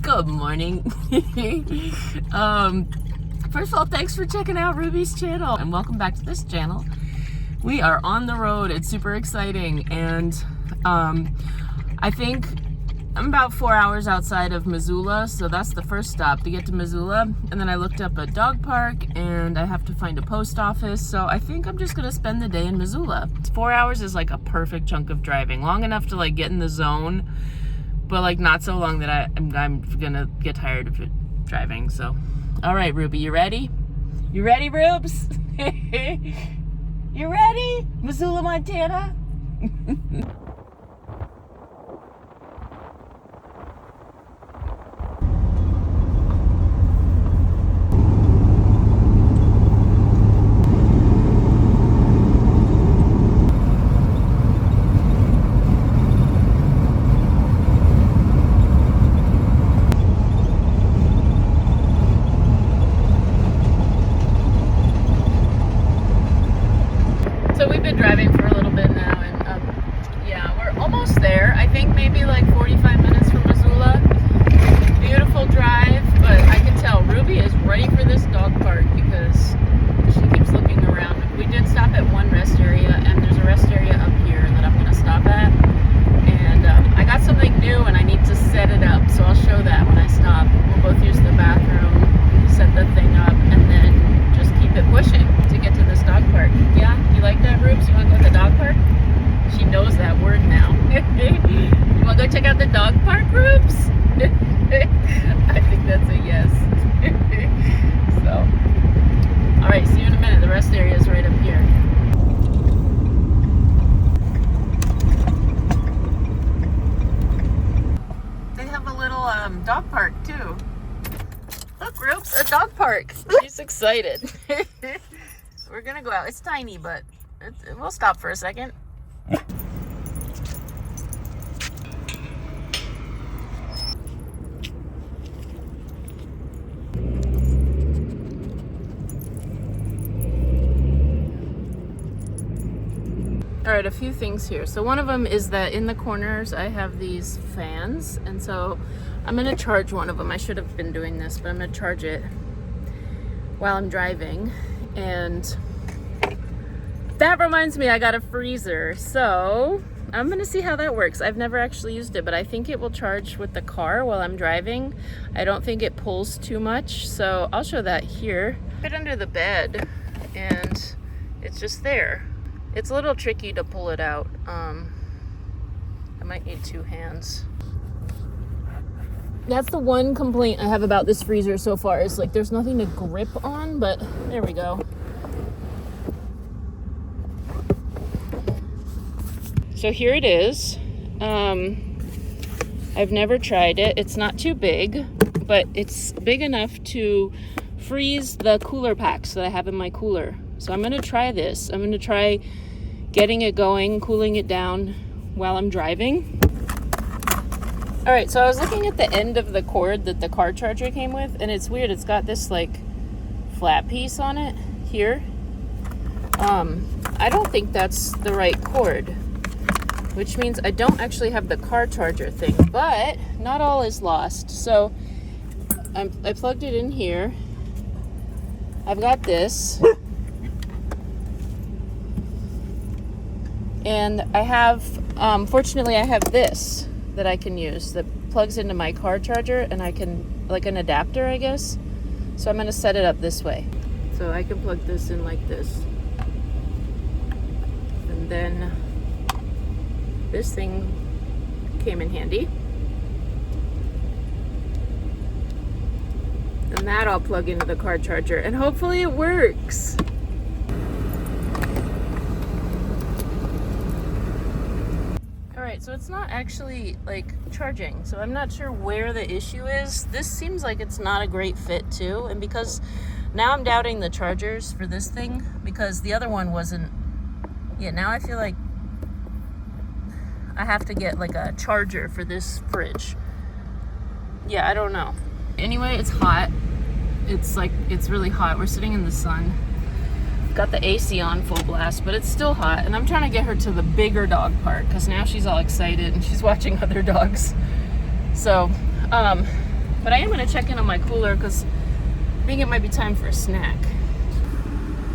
Good morning. First of all, thanks for checking out Ruby's channel and welcome back to this channel. We are on the road. It's super exciting, and I think I'm about 4 hours outside of Missoula, so that's the first stop to get to Missoula. And then I looked up a dog park and I have to find a post office, so I think I'm just gonna spend the day in Missoula. 4 hours is like a perfect chunk of driving, long enough to like get in the zone, but like not so long that I'm gonna get tired of it driving. So all right, Ruby, you ready? You ready, Rubes? You ready? Missoula, Montana? So we've been driving for a little bit now, and yeah, we're almost there. I think maybe like 45 minutes from Missoula. Beautiful drive, but I can tell Ruby is ready for this dog park because she keeps looking around. We did stop at one rest area, and there's a rest area up here that I'm going to stop at. And I got something new, and I need to set it up, so I'll show that when I stop. We'll both use the bathroom, set the thing up, and then just keep it pushing to get to this dog park. Yeah, you like that, Rubes? You want to go to the dog park? She knows that word now. You want to go check out the dog park, Rubes? I think that's a yes. So, all right, see you in a minute. The rest area is right up here. They have a little dog park too. Look, Rubes, a dog park. She's excited. We're gonna go out. It's tiny, but we'll stop for a second. All right, a few things here. So one of them is that in the corners I have these fans, and so I'm gonna charge one of them. I should have been doing this, but I'm gonna charge it while I'm driving. And that reminds me, I got a freezer, so I'm gonna see how that works. I've never actually used it, but I think it will charge with the car while I'm driving. I don't think it pulls too much, so I'll show that here. Put it under the bed, and it's just there. It's a little tricky to pull it out. I might need two hands. That's the one complaint I have about this freezer so far, is like there's nothing to grip on, but there we go. So here it is. I've never tried it. It's not too big, but it's big enough to freeze the cooler packs that I have in my cooler. So I'm gonna try this. I'm gonna try getting it going, cooling it down while I'm driving. All right, so I was looking at the end of the cord that the car charger came with, and it's weird. It's got this like flat piece on it here. I don't think that's the right cord, which means I don't actually have the car charger thing, but not all is lost. So I plugged it in here. I've got this. And I have, fortunately I have this that I can use that plugs into my car charger, and I can, like an adapter, I guess. So I'm gonna set it up this way. So I can plug this in like this. And then this thing came in handy. And that I'll plug into the car charger, and hopefully it works. Alright, so it's not actually like charging, so I'm not sure where the issue is. This seems like it's not a great fit too, and because now I'm doubting the chargers for this thing, because the other one wasn't. Yeah, now I feel like I have to get like a charger for this fridge. Yeah, I don't know. Anyway, it's hot. It's really hot. We're sitting in the sun. Got the AC on full blast, but it's still hot, and I'm trying to get her to the bigger dog park because now she's all excited and she's watching other dogs. So But I am gonna check in on my cooler because I think it might be time for a snack.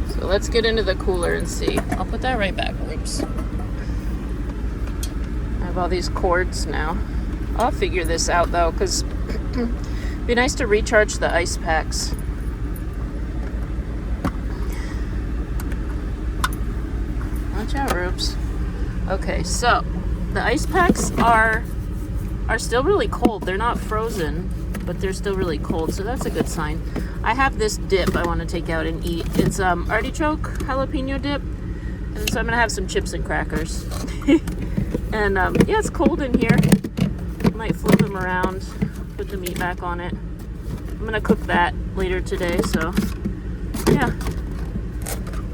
So let's get into the cooler and see. I'll put that right back. Oops. I have all these cords now. I'll figure this out though, because it'd be nice to recharge the ice packs. Watch out, Rubes. Okay, so the ice packs are still really cold. They're not frozen, but they're still really cold, so that's a good sign. I have this dip I want to take out and eat. It's artichoke jalapeno dip, and so I'm gonna have some chips and crackers. And yeah, it's cold in here. Might flip them around, put the meat back on it. I'm gonna cook that later today, so yeah.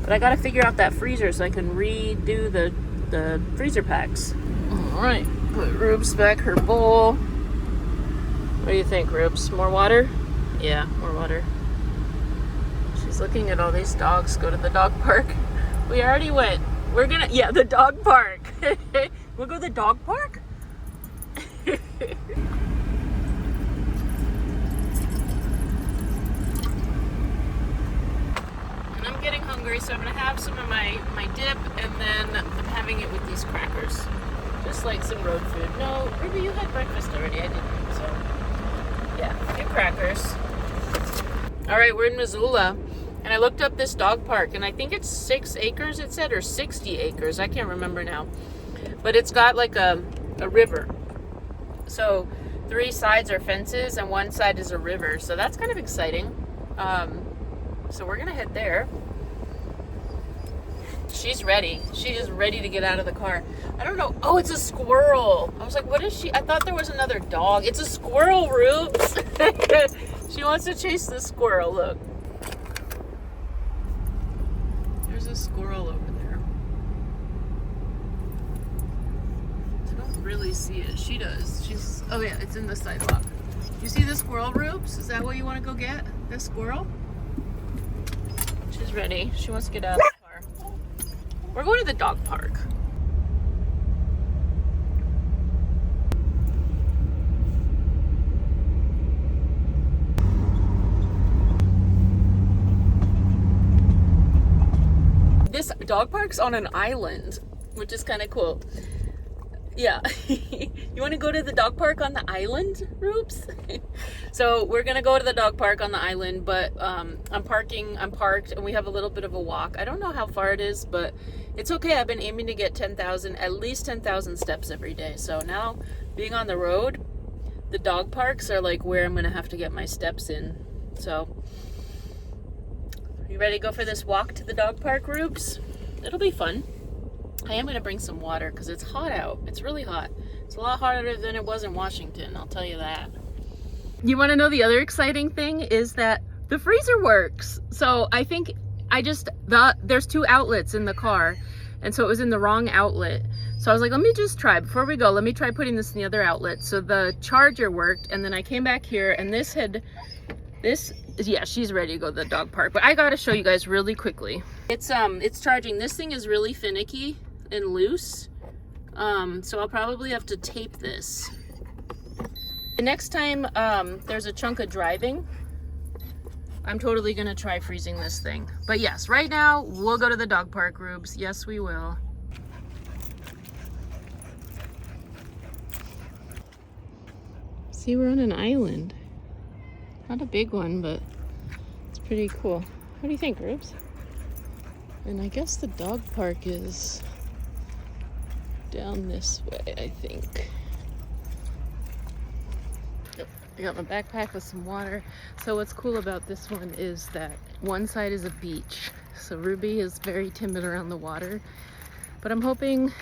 But I gotta figure out that freezer so I can redo the freezer packs. All right, put Rubes back her bowl. What do you think, Rubes? More water? Yeah, more water. She's looking at all these dogs go to the dog park. We already went. We're gonna, yeah, the dog park. We'll go to the dog park? And I'm getting hungry, so I'm gonna have some of my dip, and then I'm having it with these crackers. Just like some road food. No, Ruby, you had breakfast already. I didn't, so yeah, a few crackers. All right, we're in Missoula, and I looked up this dog park, and I think it's 6 acres, it said, or 60 acres. I can't remember now. But it's got like a river. So 3 sides are fences, and 1 side is a river. So that's kind of exciting. So we're gonna head there. She's ready. She is ready to get out of the car. I don't know. Oh, it's a squirrel. I was like, what is she? I thought there was another dog. It's a squirrel, Rubes. She wants to chase the squirrel. Look. There's a squirrel over there. I don't really see it. She does. She's, oh yeah, it's in the sidewalk. You see the squirrel, Rubes? Is that what you want to go get? The squirrel? She's ready. She wants to get out of the car. We're going to the dog park. This dog park's on an island, which is kind of cool. Yeah. You want to go to the dog park on the island, Rubes? So we're going to go to the dog park on the island, but I'm parked, and we have a little bit of a walk. I don't know how far it is, but it's okay. I've been aiming to get at least 10,000 steps every day. So now, being on the road, the dog parks are like where I'm going to have to get my steps in. So, you ready to go for this walk to the dog park, Rubes? It'll be fun. I am going to bring some water because it's hot out. It's really hot. It's a lot hotter than it was in Washington, I'll tell you that. You want to know the other exciting thing is that the freezer works. So I think there's 2 outlets in the car, and so it was in the wrong outlet. So I was like, let me just try, before we go, let me try putting this in the other outlet. So the charger worked, and then I came back here, and yeah, she's ready to go to the dog park. But I gotta show you guys really quickly. It's charging. This thing is really finicky and loose. So I'll probably have to tape this. The next time there's a chunk of driving, I'm totally gonna try freezing this thing. But yes, right now we'll go to the dog park, Rubes. Yes, we will. See, we're on an island. Not a big one, but it's pretty cool. What do you think, Rubes? And I guess the dog park is down this way, I think. Yep. I got my backpack with some water. So what's cool about this one is that one side is a beach. So Ruby is very timid around the water. But I'm hoping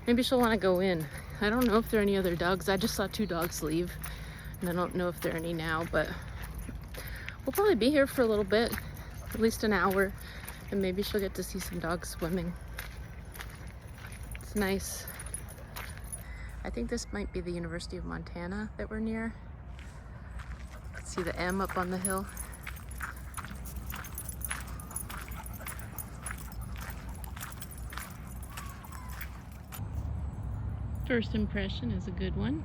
maybe she'll want to go in. I don't know if there are any other dogs. I just saw 2 dogs leave. And I don't know if there are any now, but we'll probably be here for a little bit, at least an hour. And maybe she'll get to see some dogs swimming. It's nice. I think this might be the University of Montana that we're near. You can see the M up on the hill. First impression is a good one.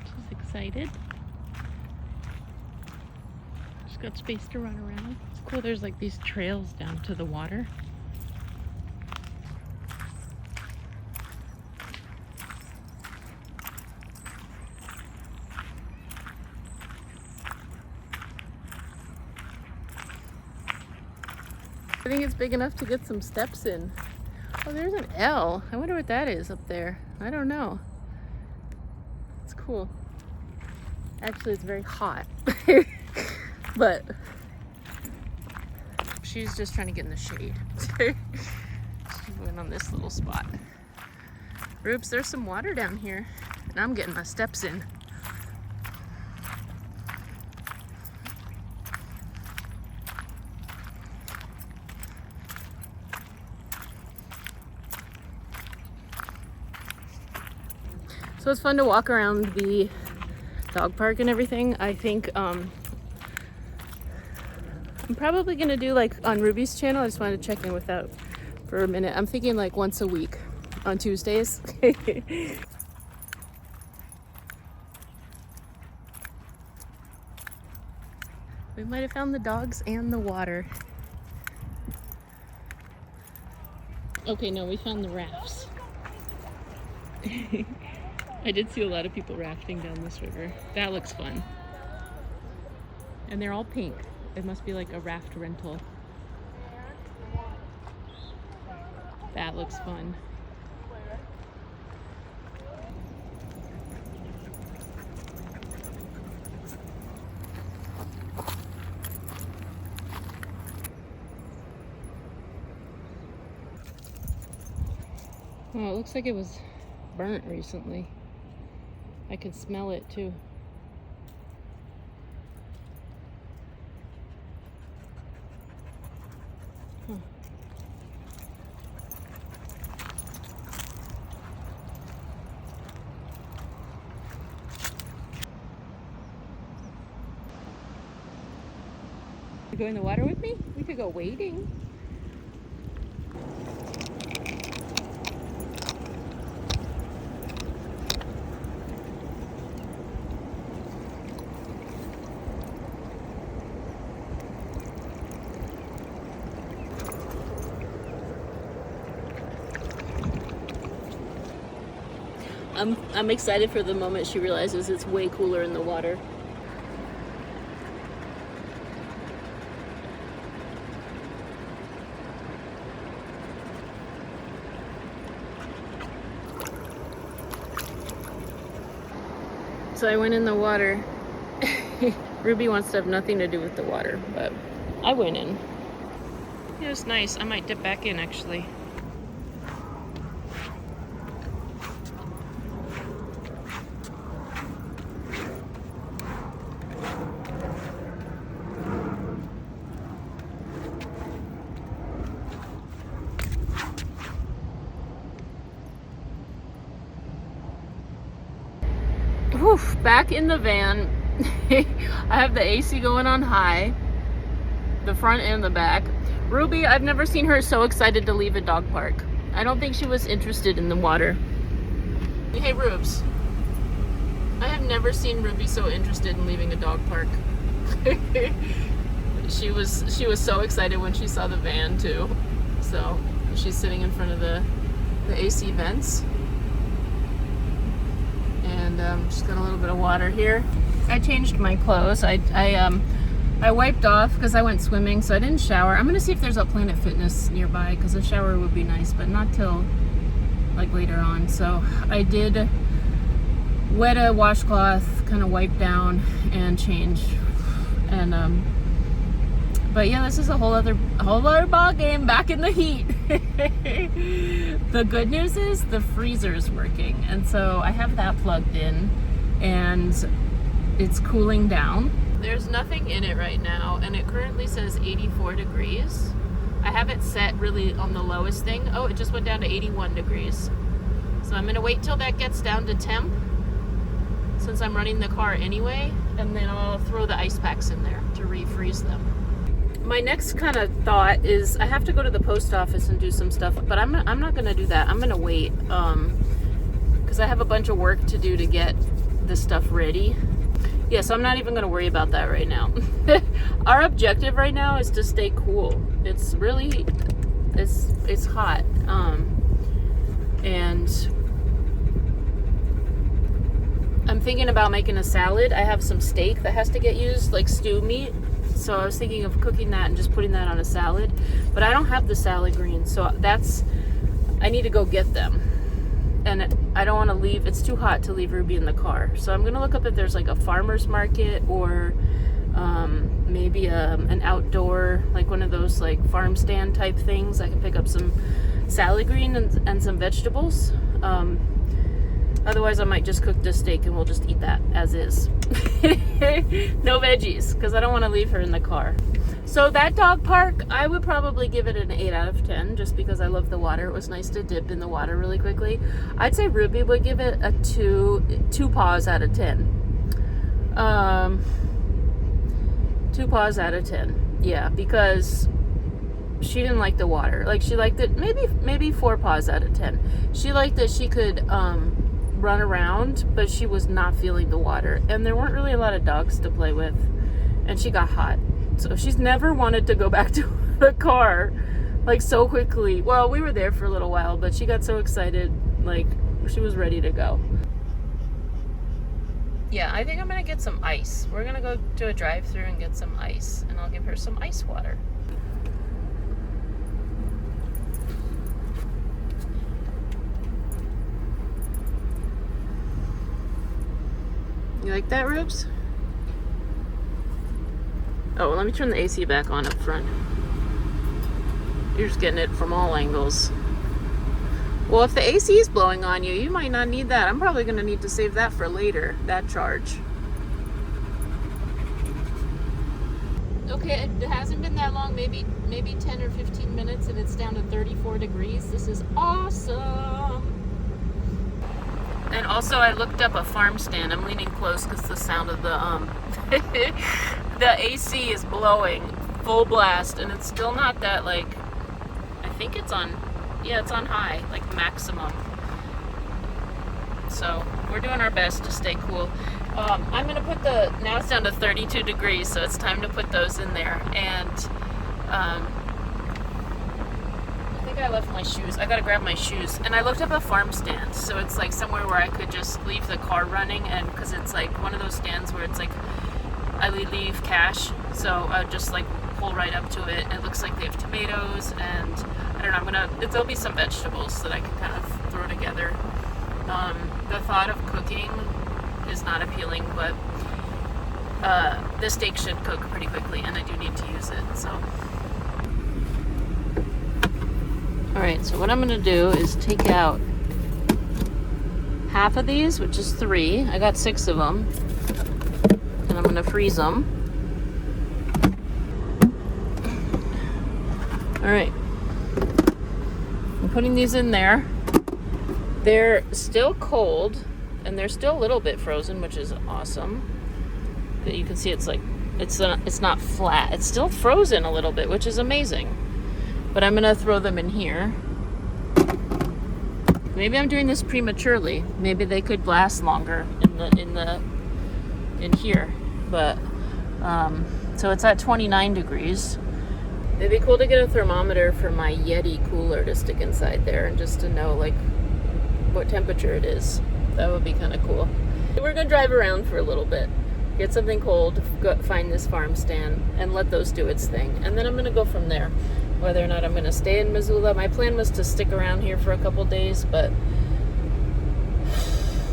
She's excited. got space to run around. It's cool. There's like these trails down to the water. I think it's big enough to get some steps in. Oh, there's an L. I wonder what that is up there. I don't know. It's cool. Actually, it's very hot. But she's just trying to get in the shade. She went on this little spot. Rubes, there's some water down here, and I'm getting my steps in. So it's fun to walk around the dog park and everything. I think I'm probably gonna do like on Ruby's channel. I just wanted to check in with that for a minute. I'm thinking like once a week on Tuesdays. We might have found the dogs and the water. Okay, no, we found the rafts. I did see a lot of people rafting down this river. That looks fun. And they're all pink. It must be like a raft rental. That looks fun. Oh, it looks like it was burnt recently. I can smell it too. Huh. You go in the water with me? We could go wading. I'm excited for the moment she realizes it's way cooler in the water. So I went in the water. Ruby wants to have nothing to do with the water, but I went in. It was nice. I might dip back in actually. Oof, back in the van. I have the AC going on high, the front and the back. Ruby, I've never seen her so excited to leave a dog park. I don't think she was interested in the water. Hey Rubes, I have never seen Ruby so interested in leaving a dog park. She was so excited when she saw the van too. So she's sitting in front of the AC vents. And she's got a little bit of water here. I changed my clothes. I wiped off because I went swimming, so I didn't shower. I'm gonna see if there's a Planet Fitness nearby because a shower would be nice, but not till like later on. So I did wet a washcloth, kind of wipe down and change. And but yeah, this is a whole other ball game, back in the heat. The good news is the freezer is working, and so I have that plugged in and it's cooling down. There's nothing in it right now, and it currently says 84 degrees. I have it set really on the lowest thing. Oh, it just went down to 81 degrees. So I'm gonna wait till that gets down to temp, since I'm running the car anyway, and then I'll throw the ice packs in there to refreeze them. My next kind of thought is I have to go to the post office and do some stuff, but I'm not gonna do that. I'm gonna wait because I have a bunch of work to do to get the stuff ready. Yeah, so I'm not even going to worry about that right now. Our objective right now is to stay cool. It's really, it's hot. And I'm thinking about making a salad. I have some steak that has to get used, like stew meat. So I was thinking of cooking that and just putting that on a salad. But I don't have the salad greens, so I need to go get them. And I don't want to leave, it's too hot to leave Ruby in the car. So I'm going to look up if there's like a farmer's market or maybe an outdoor, like one of those like farm stand type things. I can pick up some salad green and some vegetables. Otherwise I might just cook the steak and we'll just eat that as is. No veggies, because I don't want to leave her in the car. So that dog park, I would probably give it an 8 out of 10 just because I love the water. It was nice to dip in the water really quickly. I'd say Ruby would give it a 2 paws out of 10. 2 paws out of 10. Yeah, because she didn't like the water. Like, she liked it, maybe 4 paws out of 10. She liked that she could run around, but she was not feeling the water. And there weren't really a lot of dogs to play with. And she got hot. So she's never wanted to go back to the car, like, so quickly. Well, we were there for a little while, but she got so excited, like, she was ready to go. Yeah, I think I'm gonna get some ice. We're gonna go to a drive-thru and get some ice, and I'll give her some ice water. You like that, Rubes? Oh, well, let me turn the AC back on up front. You're just getting it from all angles. Well, if the AC is blowing on you, you might not need that. I'm probably going to need to save that for later, that charge. Okay, it hasn't been that long, maybe 10 or 15 minutes, and it's down to 34 degrees. This is awesome. And also, I looked up a farm stand. I'm leaning close because the sound of the the AC is blowing full blast, and it's still not that, like, I think it's on, yeah, it's on high, like maximum. So we're doing our best to stay cool. I'm gonna put now it's down to 32 degrees, so it's time to put those in there. And I think I left my shoes. I gotta grab my shoes. And I looked up a farm stand, so it's like somewhere where I could just leave the car running, and because it's like one of those stands where it's like I leave cash, so I just like pull right up to it. It looks like they have tomatoes, and I don't know, there'll be some vegetables that I can kind of throw together. The thought of cooking is not appealing, but the steak should cook pretty quickly, and I do need to use it, so. Alright, so what I'm gonna do is take out half of these, which is 3. I got 6 of them. And I'm gonna freeze them. Alright. I'm putting these in there. They're still cold, and they're still a little bit frozen, which is awesome. But you can see it's like, it's not flat. It's still frozen a little bit, which is amazing. But I'm gonna throw them in here. Maybe I'm doing this prematurely. Maybe they could last longer in here. But so it's at 29 degrees. It'd be cool to get a thermometer for my Yeti cooler to stick inside there, and just to know like what temperature it is. That would be kind of cool. We're gonna drive around for a little bit, get something cold, go find this farm stand, and let those do its thing. And then I'm gonna go from there. Whether or not I'm gonna stay in Missoula. My plan was to stick around here for a couple days, but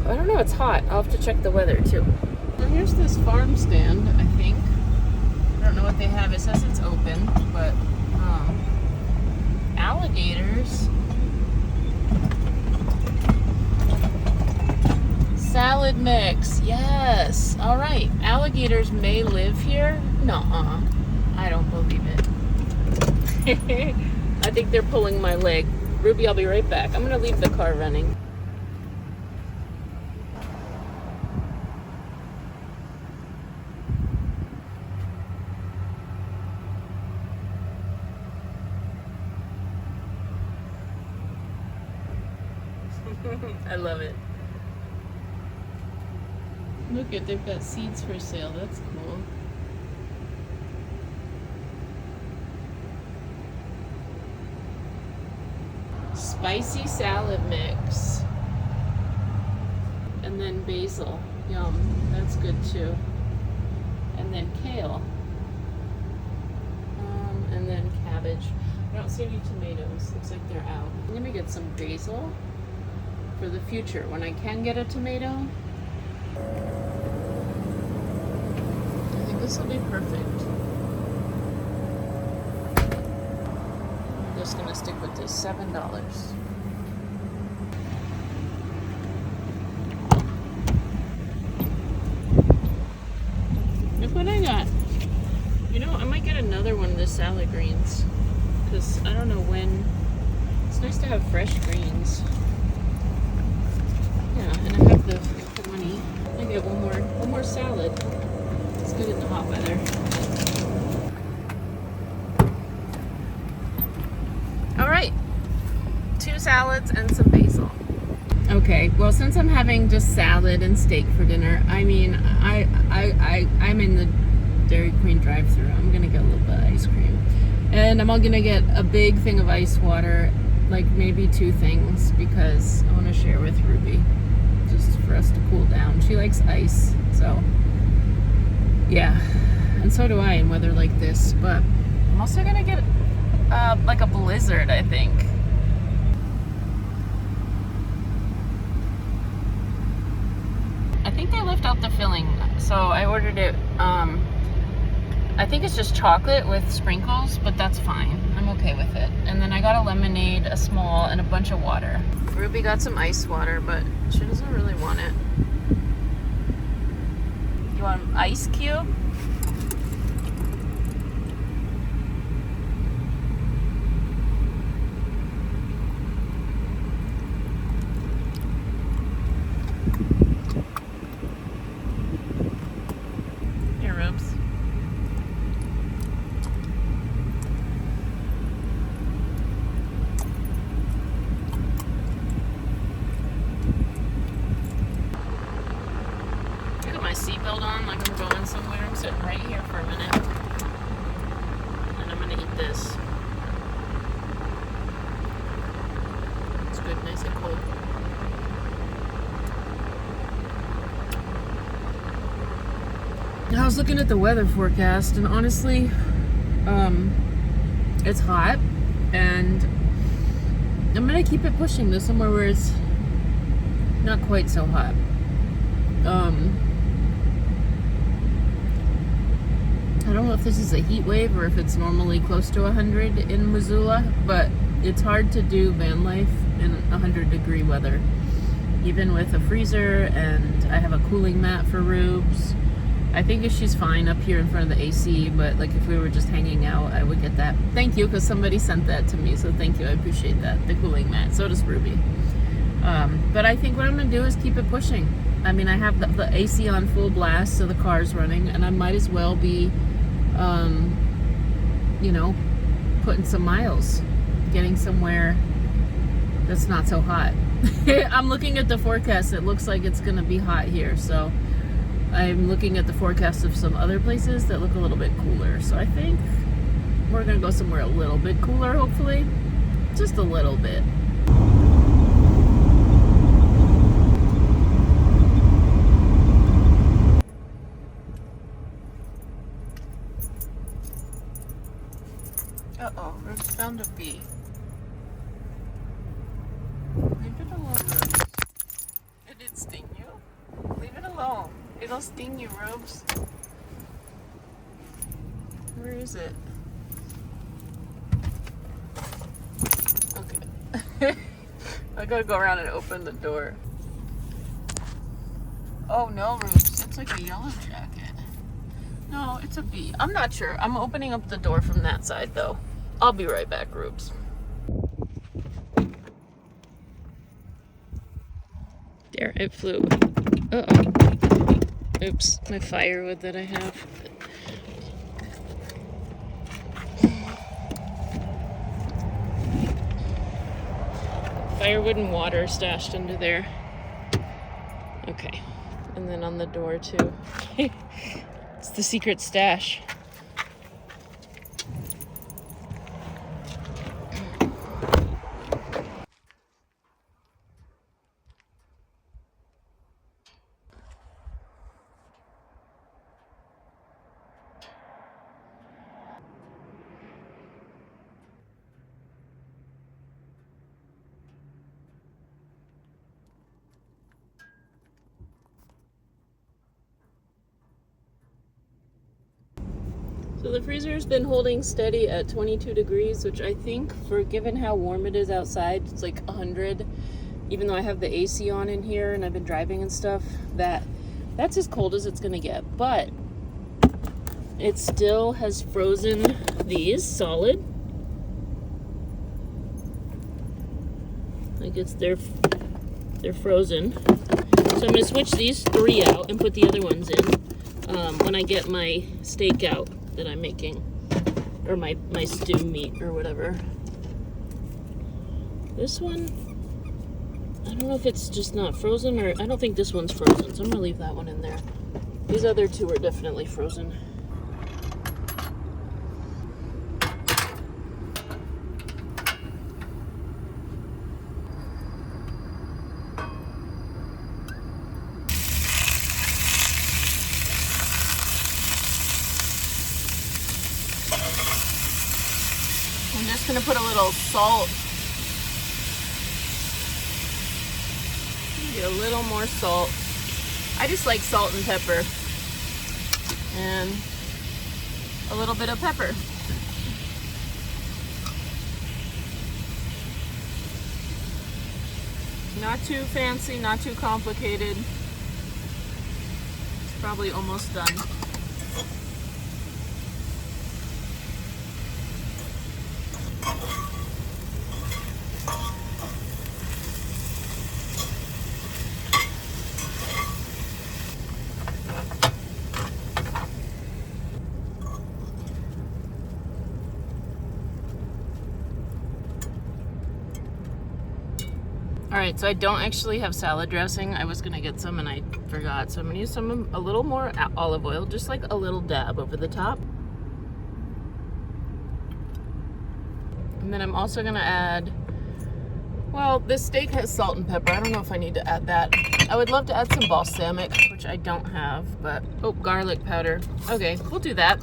I don't know, it's hot. I'll have to check the weather too. Well, here's this farm stand, I think. I don't know what they have. It says it's open, but alligators. Salad mix, yes. All right, alligators may live here. Nuh-uh, I don't believe it. I think they're pulling my leg. Ruby, I'll be right back. I'm gonna leave the car running. I love it. Look at, they've got seeds for sale. That's cool. Spicy salad mix. And then basil. Yum. That's good too. And then kale. And then cabbage. I don't see any tomatoes. Looks like they're out. I'm gonna get some basil for the future when I can get a tomato. I think this will be perfect. I'm just gonna stick with this $7. Look what I got. You know, I might get another one of the salad greens because I don't know when. It's nice to have fresh greens. Yeah, and I have the money. I get one more salad. It's good in the hot weather. All right, 2 salads and some basil. Okay, well, since I'm having just salad and steak for dinner, I mean, I'm in the Dairy Queen drive-thru. I'm gonna get a little bit of ice cream, and I'm gonna get a big thing of ice water, like maybe 2 things, because I want to share with Ruby, just for us to cool down. She likes ice, so yeah, and so do I in weather like this. But I'm also gonna get like a blizzard, I think. I think they left out the filling, so I ordered it. I think it's just chocolate with sprinkles, but that's fine. I'm okay with it. And then I got a lemonade, a small, and a bunch of water. Ruby got some ice water, but she doesn't really want it. You want an ice cube? Here, Rubes. My seatbelt on like I'm going somewhere. I'm sitting right here for a minute. And I'm gonna eat this. It's good, nice and cold. I was looking at the weather forecast, and honestly, it's hot, and I'm gonna keep it pushing to somewhere where it's not quite so hot. I don't know if this is a heat wave or if it's normally close to 100 in Missoula, but it's hard to do van life in 100-degree weather. Even with a freezer, and I have a cooling mat for Rubes. I think she's fine up here in front of the AC, but like if we were just hanging out, I would get that. Thank you, because somebody sent that to me, so thank you, I appreciate that, the cooling mat. So does Ruby. But I think what I'm going to do is keep it pushing. I mean, I have the AC on full blast, so the car's running, and I might as well be you know, putting some miles, getting somewhere that's not so hot. I'm looking at the forecast. It looks like it's gonna be hot here, so I'm looking at the forecast of some other places that look a little bit cooler. So I think we're gonna go somewhere a little bit cooler, hopefully, just a little bit. Uh-oh, Rose found a bee. Leave it alone, Rose. It did sting you? Leave it alone. It'll sting you, Rose. Where is it? Okay. I gotta go around and open the door. Oh no, Rose. It's like a yellow jacket. No, it's a bee. I'm not sure. I'm opening up the door from that side, though. I'll be right back, Rubes. There, it flew. Uh-oh. Oops, my firewood that I have. Firewood and water stashed under there. Okay. And then on the door too. It's the secret stash. So the freezer's been holding steady at 22 degrees, which I think, for given how warm it is outside, it's like 100. Even though I have the AC on in here and I've been driving and stuff, that's as cold as it's gonna get. But it still has frozen these solid. Like they're frozen. So I'm gonna switch these 3 out and put the other ones in when I get my steak out that I'm making, or my stew meat or whatever. This one, I don't know if it's just not frozen, or I don't think this one's frozen, so I'm gonna leave that one in there. These other 2 are definitely frozen. I'm just gonna put a little salt. Get a little more salt. I just like salt and pepper. And a little bit of pepper. Not too fancy, not too complicated. It's probably almost done. Alright, so I don't actually have salad dressing. I was gonna get some and I forgot. So I'm gonna use a little more olive oil, just like a little dab over the top. And then I'm also gonna add, well, this steak has salt and pepper. I don't know if I need to add that. I would love to add some balsamic, which I don't have, but, oh, garlic powder. Okay, we'll do that.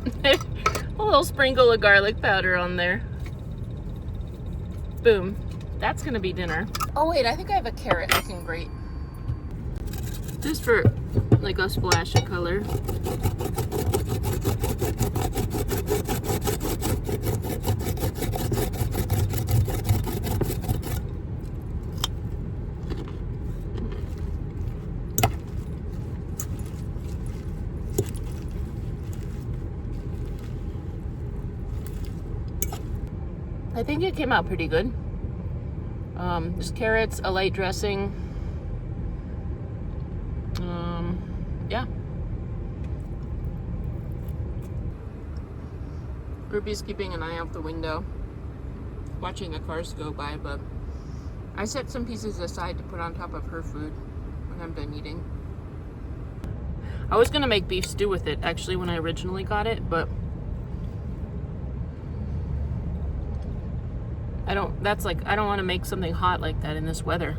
A little sprinkle of garlic powder on there. Boom. That's gonna be dinner. Oh wait, I think I have a carrot looking great. Just for like a splash of color. I think it came out pretty good. Just carrots, a light dressing. Yeah. Ruby's keeping an eye out the window, watching the cars go by, but I set some pieces aside to put on top of her food when I'm done eating. I was gonna make beef stew with it, actually, when I originally got it, but I don't want to make something hot like that in this weather.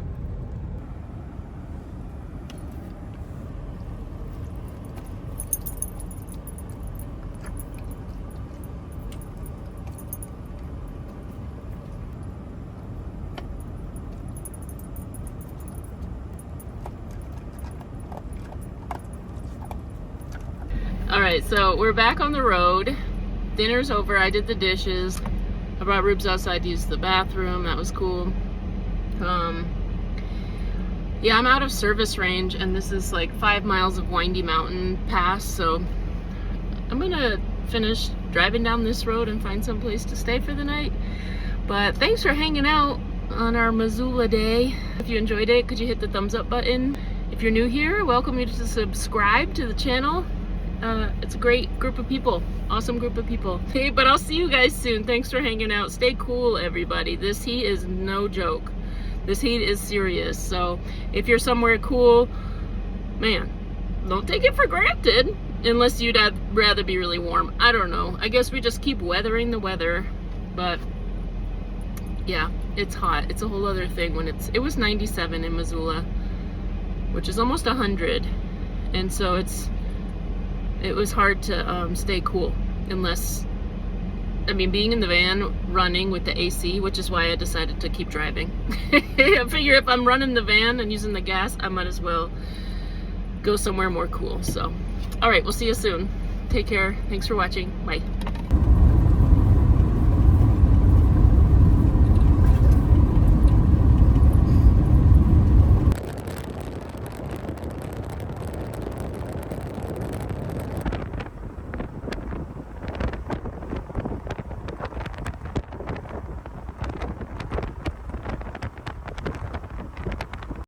All right, so we're back on the road. Dinner's over. I did the dishes. I brought Rubes outside to use the bathroom. That was cool. Yeah, I'm out of service range, and this is like 5 miles of windy mountain pass, so I'm gonna finish driving down this road and find some place to stay for the night. But thanks for hanging out on our Missoula day. If you enjoyed it, could you hit the thumbs up button? If you're new here, welcome you to subscribe to the channel. It's a great group of people, awesome group of people. Hey, but I'll see you guys soon. Thanks for hanging out. Stay cool, everybody. This heat is no joke. This heat is serious. So if you're somewhere cool, man, don't take it for granted. Unless you'd rather be really warm. I don't know. I guess we just keep weathering the weather. But yeah, it's hot. It's a whole other thing when it was 97 in Missoula, which is almost 100. And so it was hard to stay cool unless, I mean, being in the van running with the AC, which is why I decided to keep driving. I figure if I'm running the van and using the gas, I might as well go somewhere more cool. So, all right, we'll see you soon. Take care. Thanks for watching. Bye.